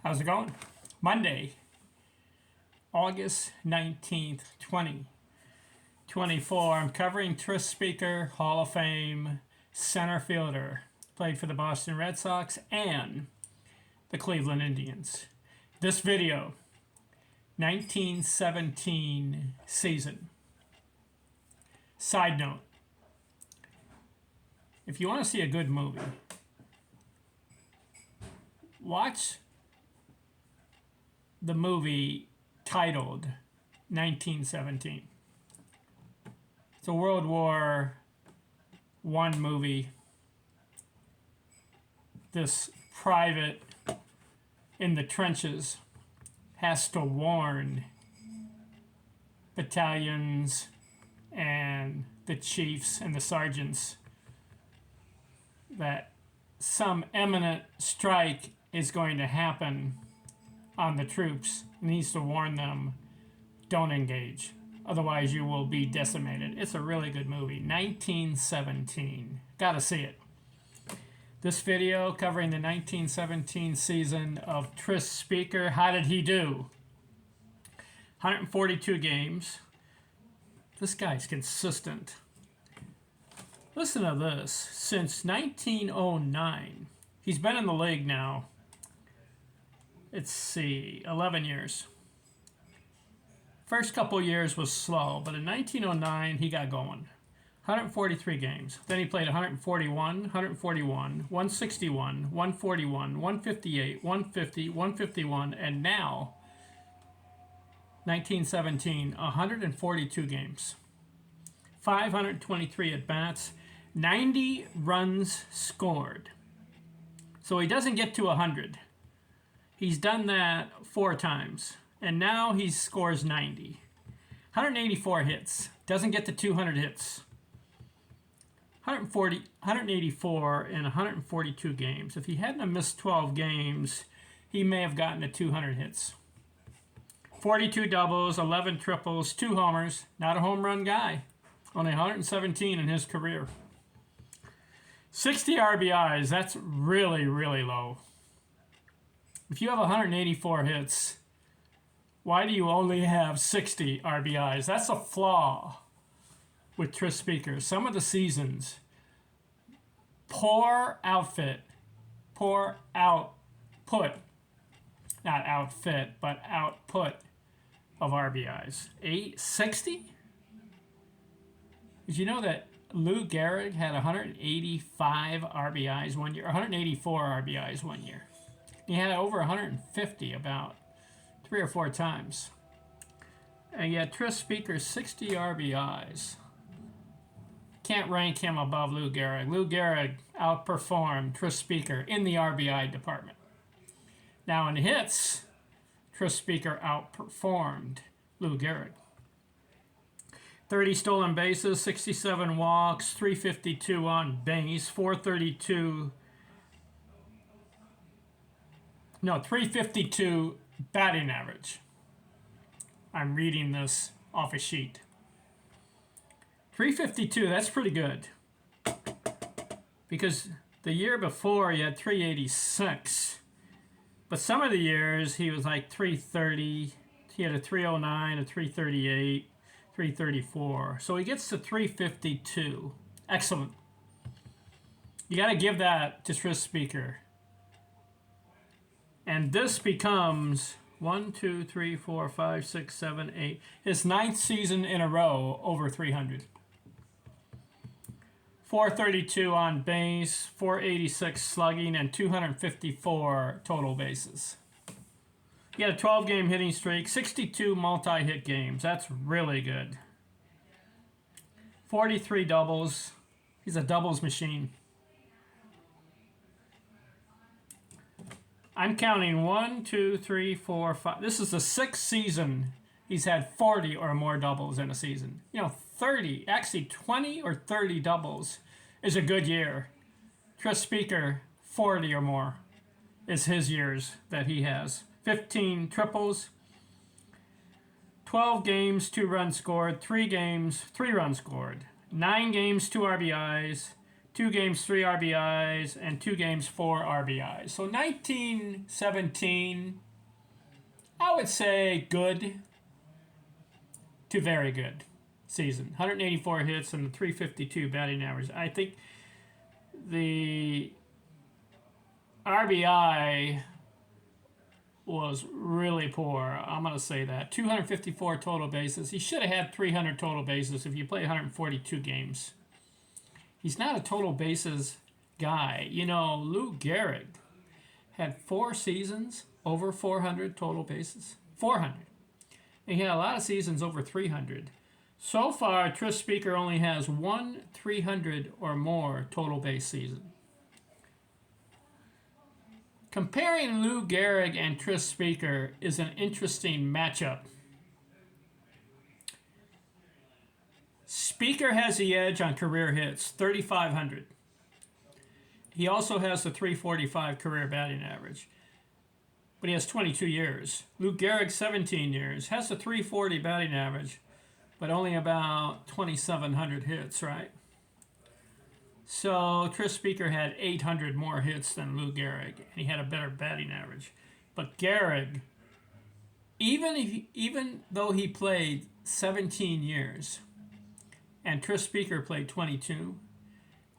How's it going? Monday, August 19th, 2024. I'm covering Tris Speaker, Hall of Fame center fielder. Played for the Boston Red Sox and the Cleveland Indians. This video, 1917 season. Side note, if you want to see a good movie, watch the movie titled 1917. It's a World War I movie. This private in the trenches has to warn battalions and the chiefs and the sergeants that some imminent strike is going to happen on the troops. Needs to warn them, don't engage, otherwise you will be decimated. It's a really good movie. 1917, gotta see it. This video covering the 1917 season of Tris Speaker. How did he do? 142 games. This guy's consistent. Listen to this. Since 1909, he's been in the league now, let's see, 11 years. First couple years was slow, but in 1909 he got going. 143 games. Then he played 141, 161, 141, 158, 150, 151, and now 1917, 142 games. 523 at-bats, 90 runs scored. So he doesn't get to 100. He's done that 4 times, and now he scores 90. 184 hits, doesn't get to 200 hits. 184 in 142 games. If he hadn't missed 12 games, he may have gotten to 200 hits. 42 doubles, 11 triples, 2 homers. Not a home run guy. Only 117 in his career. 60 RBIs, that's really, really low. If you have 184 hits, why do you only have 60 RBIs? That's a flaw with Tris Speaker. Some of the seasons, poor outfit, poor output, not outfit, but output of RBIs. 60? Did you know that Lou Gehrig had 185 RBIs one year, 184 RBIs one year? He had over 150 about 3 or 4 times. And yet Tris Speaker, 60 RBIs. Can't rank him above Lou Gehrig. Lou Gehrig outperformed Tris Speaker in the RBI department. Now in hits, Tris Speaker outperformed Lou Gehrig. 30 stolen bases, 67 walks, 352 on base, 352 batting average. I'm reading this off a sheet. 352, that's pretty good. Because the year before he had 386. But some of the years he was like 330. He had a 309, a 338, 334. So he gets to 352. Excellent. You got to give that to Tris Speaker. And this becomes 1, 2, 3, 4, 5, 6, 7, 8. His 9th season in a row over 300. 432 on base, 486 slugging, and 254 total bases. He had a 12-game hitting streak, 62 multi-hit games. That's really good. 43 doubles. He's a doubles machine. I'm counting 1, 2, 3, 4, 5. This is the 6th season he's had 40 or more doubles in a season. 30, actually 20 or 30 doubles is a good year. Tris Speaker, 40 or more is his years that he has. 15 triples, 12 games, 2 runs scored, 3 games, 3 runs scored, 9 games, 2 RBIs, 2 games, 3 RBIs, and 2 games, 4 RBIs. So 1917, I would say good to very good season. 184 hits and 352 batting average. I think the RBI was really poor. I'm going to say that. 254 total bases. He should have had 300 total bases if you play 142 games. He's not a total bases guy. You know, Lou Gehrig had 4 seasons over 400 total bases. 400. And he had a lot of seasons over 300. So far, Tris Speaker only has 1 300 or more total base season. Comparing Lou Gehrig and Tris Speaker is an interesting matchup. Speaker has the edge on career hits, 3,500. He also has the 345 career batting average, but he has 22 years. Lou Gehrig, 17 years, has the 340 batting average, but only about 2,700 hits, right? So Tris Speaker had 800 more hits than Lou Gehrig, and he had a better batting average. But Gehrig, even though he played 17 years, and Tris Speaker played 22,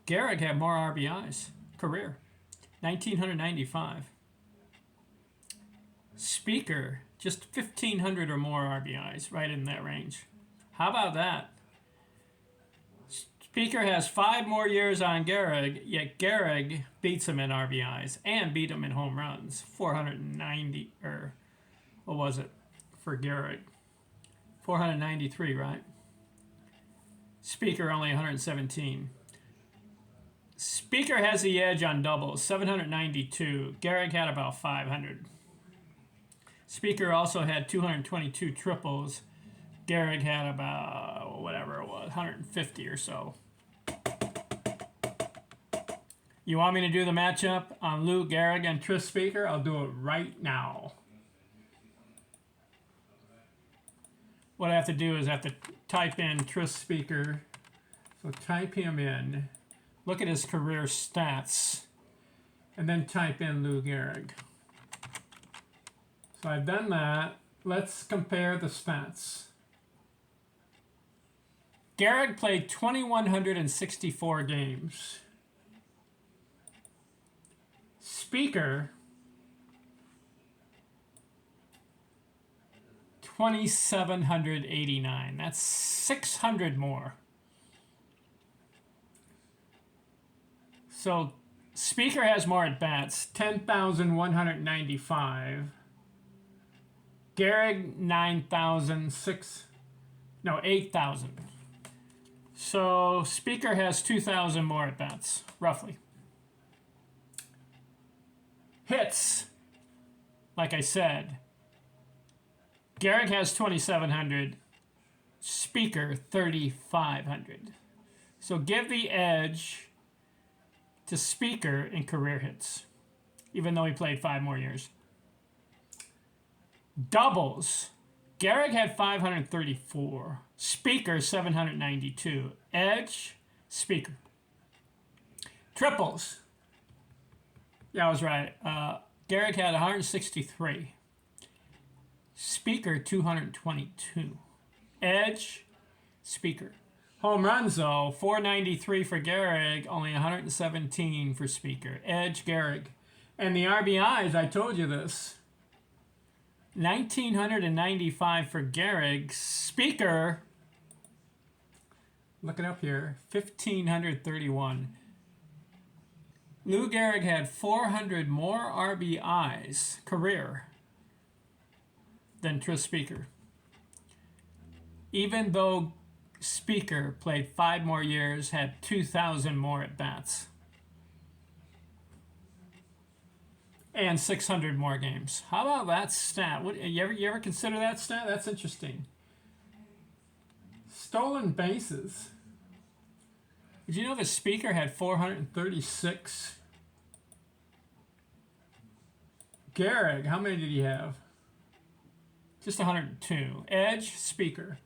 Gehrig had more RBIs, career, 1,995. Speaker, just 1,500 or more RBIs, right in that range. How about that? Speaker has 5 more years on Gehrig, yet Gehrig beats him in RBIs and beat him in home runs. 490, or what was it for Gehrig? 493, right? Speaker only 117. Speaker has the edge on doubles, 792. Gehrig had about 500. Speaker also had 222 triples. Gehrig had about, whatever it was, 150 or so. You want me to do the matchup on Lou Gehrig and Tris Speaker? I'll do it right now. What I have to do is I have to type in Tris Speaker. So type him in. Look at his career stats. And then type in Lou Gehrig. So I've done that. Let's compare the stats. Gehrig played 2,164 games. Speaker, 2,789. That's 600 more. So Speaker has more at bats, 10,195. Gehrig, 8,000. So Speaker has 2,000 more at bats, roughly. Hits, like I said, Gehrig has 2,700, Speaker 3,500. So give the edge to Speaker in career hits, even though he played 5 more years. Doubles, Gehrig had 534, Speaker 792. Edge, Speaker. Triples. Yeah, I was right. Gehrig had 163. Speaker 222. Edge, Speaker. Home runs though, 493 for Gehrig, only 117 for Speaker. Edge, Gehrig. And the RBIs, I told you this. 1,995 for Gehrig. Speaker, look it up here, 1,531. Lou Gehrig had 400 more RBIs, career, than Tris Speaker. Even though Speaker played 5 more years, had 2,000 more at bats, and 600 more games. How about that stat? You ever consider that stat? That's interesting. Stolen bases. Did you know the Speaker had 436? Gehrig, how many did he have? Just 102. Edge, Speaker.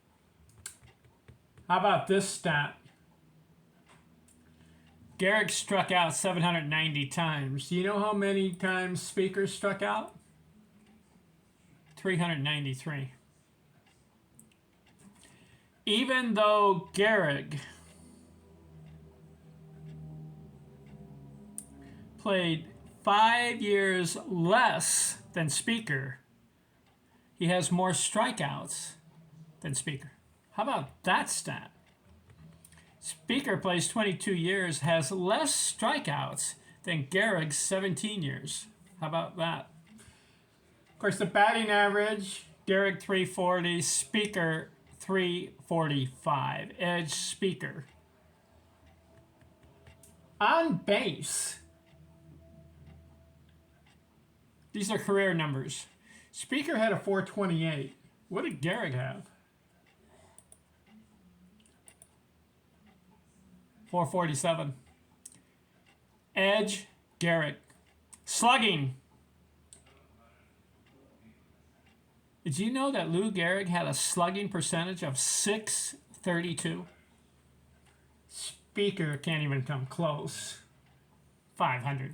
How about this stat? Gehrig struck out 790 times. Do you know how many times Speaker struck out? 393. Even though Gehrig played 5 years less than Speaker, he has more strikeouts than Speaker. How about that stat? Speaker plays 22 years, has less strikeouts than Gehrig's 17 years. How about that? Of course, the batting average, Gehrig 340, Speaker 345. Edge Speaker. On base, these are career numbers. Speaker had a 428. What did Gehrig have? 447. Edge, Gehrig. Slugging. Did you know that Lou Gehrig had a slugging percentage of .632? Speaker can't even come close. 500.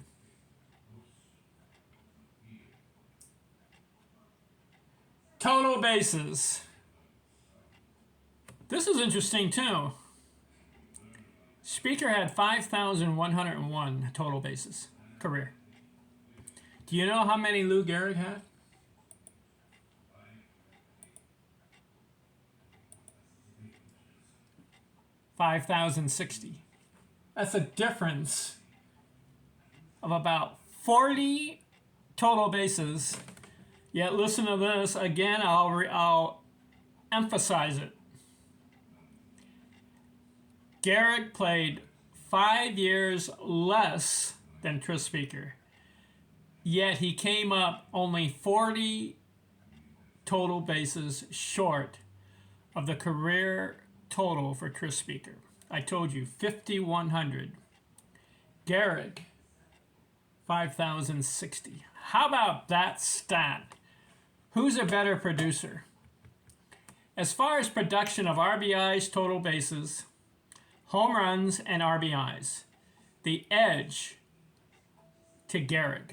Total bases. This is interesting too. Speaker had 5,101 total bases, career. Do you know how many Lou Gehrig had? 5,060. That's a difference of about 40 total bases. Yet listen to this again. I'll emphasize it. Gehrig played 5 years less than Tris Speaker, yet he came up only 40 total bases short of the career total for Tris Speaker. I told you 5,100. Gehrig 5,060. How about that stat? Who's a better producer? As far as production of RBIs, total bases, home runs, and RBIs, the edge to Gehrig.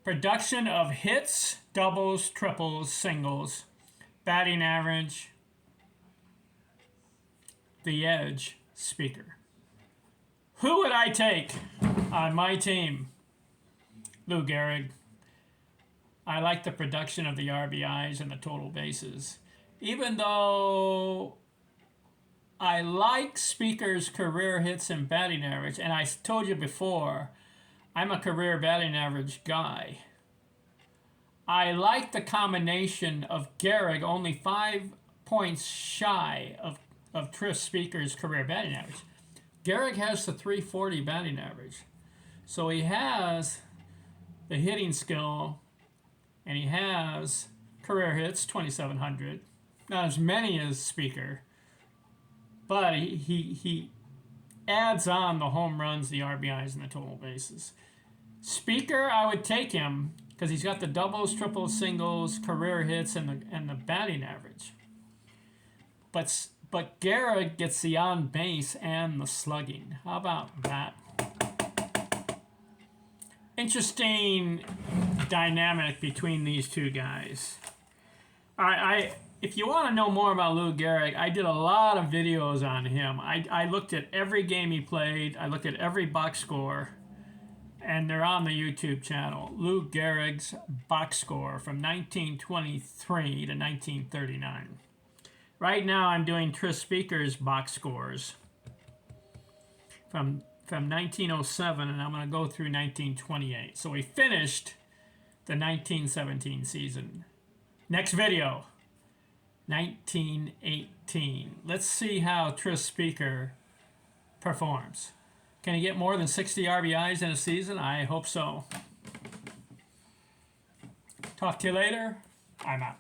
Production of hits, doubles, triples, singles, batting average, the edge, Speaker. Who would I take on my team? Lou Gehrig. I like the production of the RBIs and the total bases. Even though I like Speaker's career hits and batting average, and I told you before, I'm a career batting average guy. I like the combination of Gehrig, only 5 points shy of Tris Speaker's career batting average. Gehrig has the 340 batting average. So he has the hitting skill, and he has career hits, 2,700. Not as many as Speaker, but he adds on the home runs, the RBIs, and the total bases. Speaker, I would take him because he's got the doubles, triples, singles, career hits, and the batting average. But Gehrig gets the on base and the slugging. How about that? Interesting dynamic between these two guys. If you want to know more about Lou Gehrig, I did a lot of videos on him. I looked at every game he played. I looked at every box score, and they're on the YouTube channel. Lou Gehrig's box score from 1923 to 1939. Right now, I'm doing Tris Speaker's box scores from 1907, and I'm going to go through 1928. So we finished the 1917 season. Next video. 1918. Let's see how Tris Speaker performs. Can he get more than 60 RBIs in a season? I hope so. Talk to you later. I'm out.